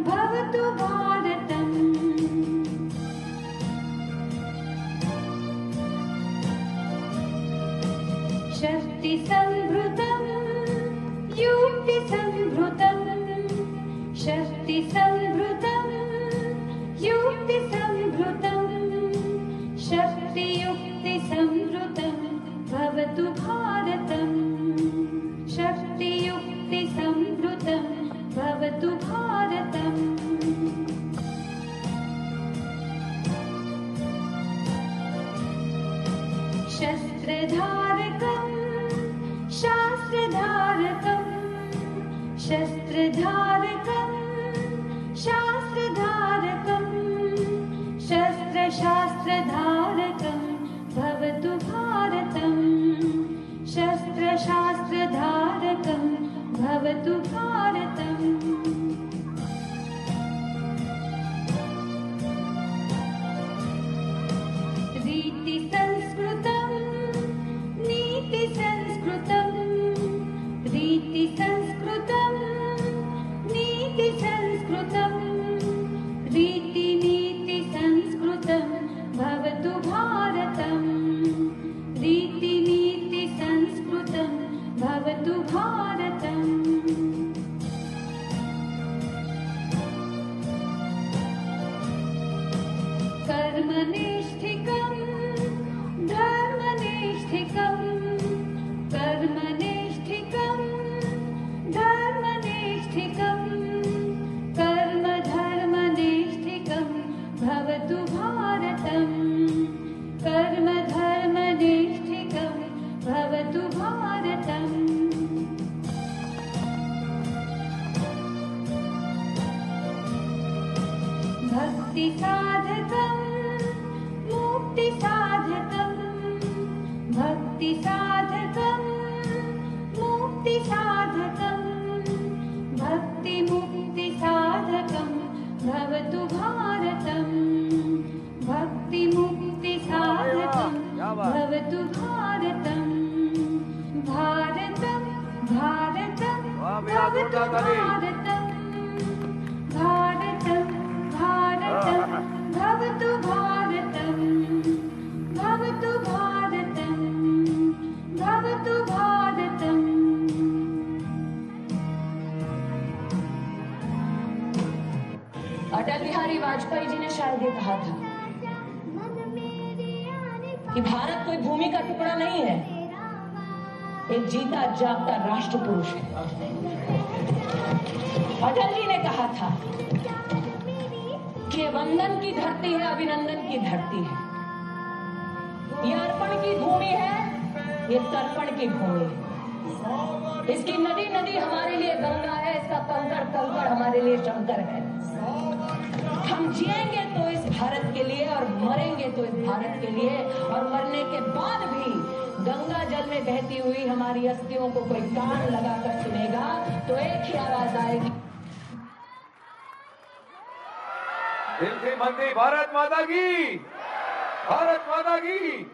भवतु भारतम्। शक्तिसंभृतम् युक्तिसंभृतम्, शक्तिसंभृतम् युक्तिसंभृतम्, शक्तियुक्तिसंभृतम् भवतु भारतम्। शक्तियुक्तिसंभृतम् भवतु भारतम्। शस्त्रधारकम् शास्त्रधारकम्, शस्त्रधारकम् शास्त्रधारकम्, शस्त्रशास्त्रधारकम् भवतु भारतम्। शस्त्रशास्त्रधारकम् भवतु भारतम्। रीतिसंस्कृतम् नीतिसंस्कृतम्, रीतिसंस्कृतम् नीतिसंस्कृतम्, रीतिनीतिसंस्कृतम् भवतु भारतम्। रीतिनीतिसंस्कृतम् भवतु भारतम्। कर्मनिष्ठिकम् धर्मनिष्ठिकम्, कर्मनिष्ठिकम् धर्मनिष्ठिकम्, कर्मधर्मनिष्ठिकम् भवतु भारतम्। कर्मधर्मनिष्ठिकम् भवतु भारतम्। भक्तिसाधकम् मुक्तिसाधकम्, भक्तिसाधकम् मुक्तिसाधकम्, भक्तिमुक्तिसाधकम् भवतु भारतम्। भक्तिमुक्तिसाधकम् भवतु भारतम्। भारतम् भारतम् भवतु भारतम्। भारतम् भारतम् भवतु भारतम्। भवतु भारतम् भवतु भारतम्। अटल बिहारी वाजपेयी जी ने शायद ये कहा था कि भारत कोई भूमि का टुकड़ा नहीं है, एक जीता जागता राष्ट्र पुरुष है। अटल जी ने कहा था कि ये वंदन की धरती है, अभिनंदन की धरती है, ये अर्पण की भूमि है, ये तर्पण की भूमि है। इसकी नदी नदी हमारे लिए गंगा है, इसका कंकड़ कंकड़ हमारे लिए शंकर है। हम जिएंगे तो इस भारत के लिए और मरेंगे तो इस भारत के लिए, और मरने के बाद भी गंगा जल में बहती हुई हमारी अस्थियों को कोई कान लगाकर सुनेगा तो एक ही आवाज आएगी, दिल से मंदी भारत माता की, भारत माता की।